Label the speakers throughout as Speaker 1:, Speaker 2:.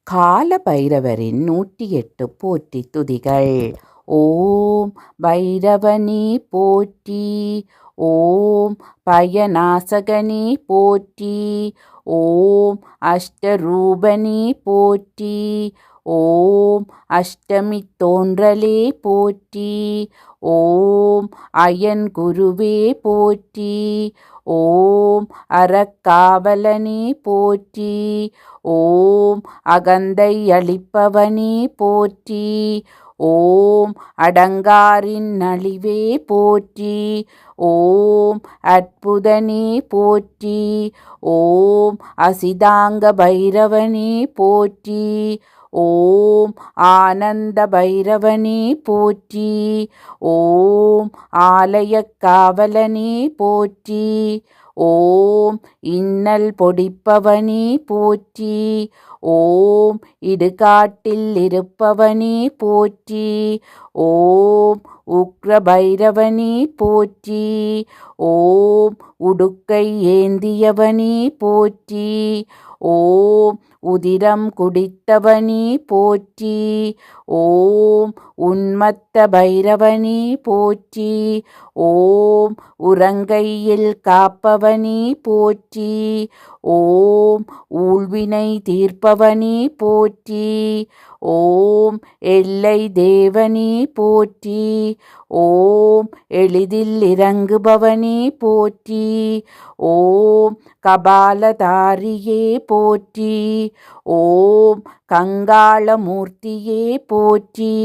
Speaker 1: கால பைரவரின் 108 போற்றி துதிகள். ஓம் பைரவனே போற்றி. ஓம் பயநாசகனே போற்றி. ஓம் அஷ்டரூபனே போற்றி. ஓம் அஷ்டமி தோன்றலே போற்றி. ஓம் அயன் குருவே போற்றி. ஓம் அறக்காவலனே போற்றி. ஓம் அகந்தை அளிப்பவனே போற்றி. ஓம் அடங்காரின் அழிவே போற்றி. ஓம் அற்புதனே போற்றி. ஓம் அசிதாங்க பைரவனே போற்றி. ஓம் ஆனந்த பைரவனே போற்றி. ஓம் ஆலயக் காவலனே போற்றி. ஓம் இன்னல் பொடிப்பவனே போற்றி. ஓம் இடுகாட்டில் இருப்பவனே போற்றி. ஓம் உக்ர பைரவனே போற்றி. ஓம் உடுக்கை ஏந்தியவனே போற்றி. ஓம் உதிரம் குடித்தவனே போற்றி. ஓம் உன்மத்த பைரவனே போற்றி. ஓம் உறங்கையில் காப்பவனே போற்றி. ஓம் ஊழ்வினை தீர்ப்பவனே போற்றி. ஓம் எல்லை தேவனே போற்றி. ஓம் எளிதில் இறங்குபவனே போற்றி. ஓம் கபாலதாரியே போற்றி. ஓம் கங்காளமூர்த்தியே போற்றி.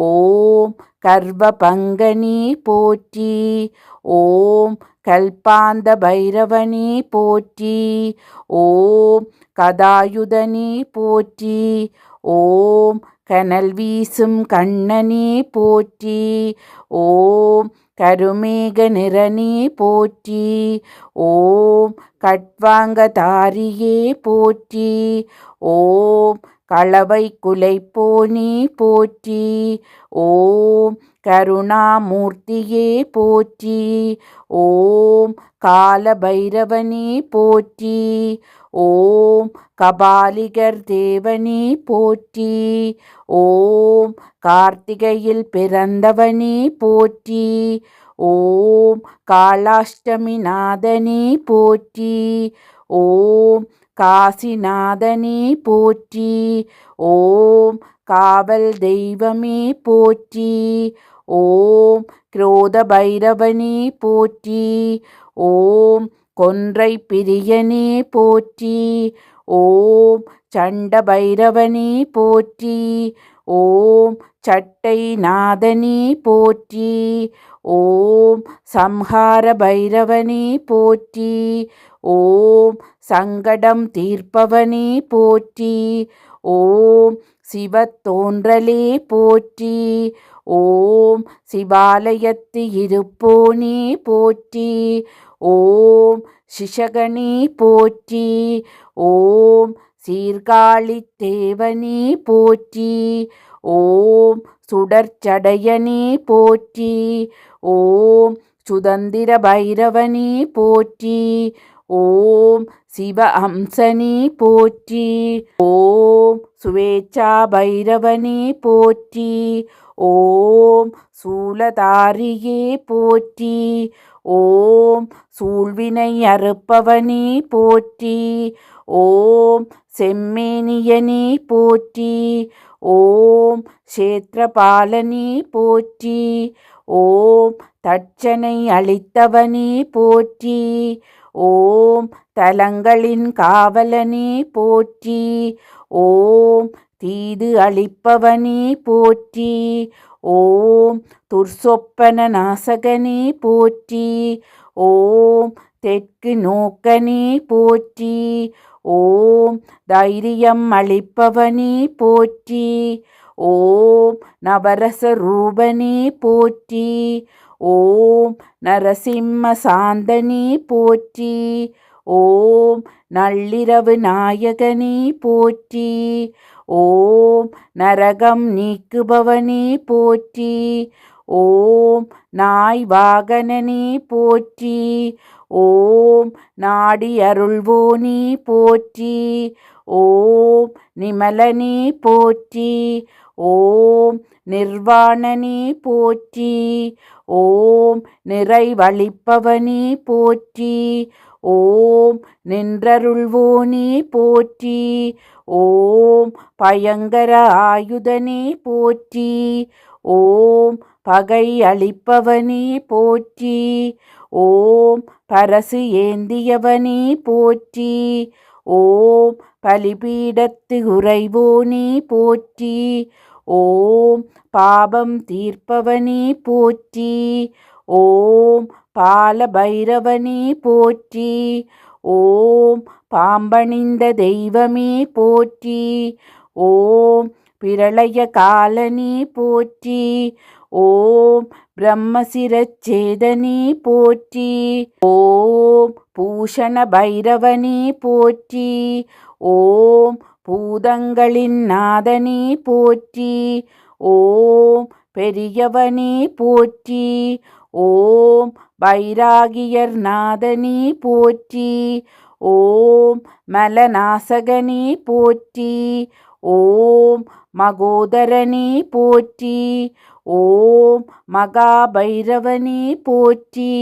Speaker 1: ஓம் கர்வபங்கனே போற்றி. ஓம் கல்பாந்த பைரவனே போற்றி. ஓம் கதாயுதனே போற்றி. ஓம் கனல் வீசும் கண்ணனே போற்றி. ஓம் கருமேக நிறனே போற்றி. ஓம் கட்வாங்கதாரியே போற்றி. ஓம் களவை குலைப்போனே போற்றி. ஓம் கருணாமூர்த்தியே போற்றி. ஓம் கால பைரவனே போற்றி. ஓம் கபாலிகர் தேவனே போற்றி. ஓம் கார்த்திகையில் பிறந்தவனே போற்றி. ஓம் காளாஷ்டமி நாதனே போற்றி. ஓம் காசிநாதனே போற்றி. ஓம் காவல் தெய்வமே போற்றி. ஓம் குரோத பைரவனே போற்றி. ஓம் கொன்றை பிரியனே போற்றி. ஓம் சண்ட பைரவனே போற்றி. ஓம் சட்டை நாதனே போற்றி. ஓம் சம்ஹார பைரவனே போற்றி. ஓம் சங்கடம் தீர்ப்பவனே போற்றி. ஓம் சிவத்தோன்றலே போற்றி. ஓம் சிவாலயத்து இருப்போனே போற்றி. ஓம் சிஷகனே போற்றி. ஓம் சீர்காழி தேவனே போற்றி. ஓம் சுடர்ச்சடையனே போற்றி. ஓம் சுதந்திர பைரவனே போற்றி. ஓம் சிவ அம்சனே போற்றி. ஓம் சுவேச்சா பைரவனே போற்றி. ஓம் சூலதாரியே போற்றி. ஓம் சூழ்வினை அறுப்பவனே போற்றி. ஓம் செம்மேனியனே போற்றி. ஓம் சேத்திரபாலனே போற்றி. ஓம் தட்சனை அளித்தவனே போற்றி. ஓம் தலங்களின் காவலனே போற்றி. ஓம் தீது அளிப்பவனே போற்றி. ஓம் துர்சொப்பன நாசகனே போற்றி. ஓம் தெற்கு நோக்கனே போற்றி. ஓம் தைரியம் அளிப்பவனே போற்றி. ஓம் நவரச ரூபனே போற்றி. ஓம் நரசிம்ம சாந்தனே போற்றி. ஓம் நள்ளிரவு நாயகனே போற்றி. ஓம் நரகம் நீக்குபவனே போற்றி. ஓம் நாய் வாகனனே போற்றி. ஓம் நாடி அருள்வோனே போற்றி. ஓம் நிமலனே போற்றி. ஓம் நிர்வாணனே போற்றி. ஓம் நிறைவளிப்பவனே போற்றி. ஓம் நின்றருள்வோனே போற்றி. ஓம் பயங்கர ஆயுதனே போற்றி. ஓம் பகை அளிப்பவனே போற்றி. ஓம் பரசு ஏந்தியவனே போற்றி. ஓம் பலிபீடத்து உறைவோனே போற்றி. ஓம் பாபம் தீர்ப்பவனே போற்றி. ஓம் பால பைரவனே போற்றி. ஓம் பாம்பணிந்த தெய்வமே போற்றி. ஓம் பிரளய காலனே போற்றி. ஓம் பிரம்மசிரச்சேதனே போற்றி. ஓம் பூஷண பைரவனே போற்றி. ஓம் பூதங்களின் நாதனே போற்றி. ஓம் பெரியவனே போற்றி. ஓம் பைராகியர் நாதனே போற்றி. ஓம் மலநாசகனே போற்றி. ஓம் மகோதரனே போற்றி. ஓம் மகாபைரவனே போற்றி.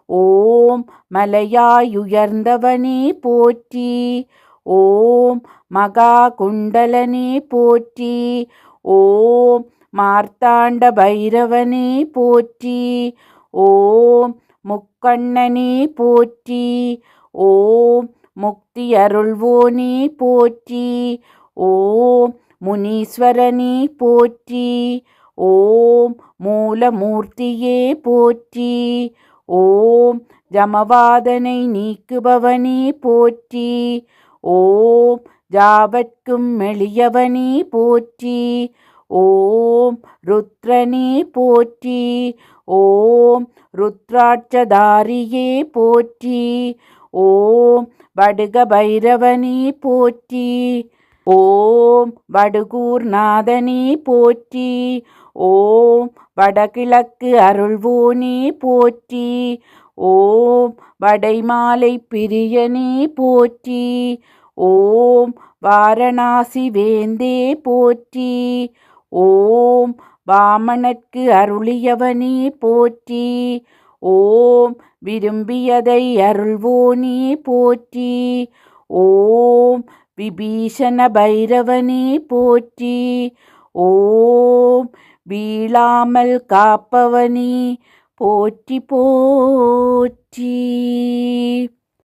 Speaker 1: ஓம் மலையாயுயர்ந்தவனே போற்றி. ஓம் மகா குண்டலனே போற்றி. ஓம் மார்த்தாண்ட பைரவனே போற்றி. ஓம் முக்கண்ணனே போற்றி. ஓம் முக்தி அருள்வோனே போற்றி. ஓம் முனீஸ்வரனே போற்றி. ஓம் மூலமூர்த்தியே போற்றி. ஓம் ஜமவாதனை நீக்குபவனே போற்றி. ஓம் ஜாவட்கும் மெளியவனே போற்றி. ஓம் ருத்ரனே போற்றி. ஓம் ருத்ராட்சதாரியே போற்றி. ஓம் வடுக பைரவனே போற்றி. ஓம் வடுகூர்நாதனே போற்றி. ஓம் வடகிழக்கு அருள்வோனே போற்றி. ஓம் வடைமாலை பிரியனே போற்றி. ஓம் வாரணாசி வேந்தே போற்றி. ஓம் வாமனற்கு அருளியவனே போற்றி. ஓம் விரும்பியதை அருள்வோனே போற்றி. ஓம் விபீஷண பைரவனே போற்றி. ஓம் வீழாமல் காப்பவனே போற்றி போற்றி.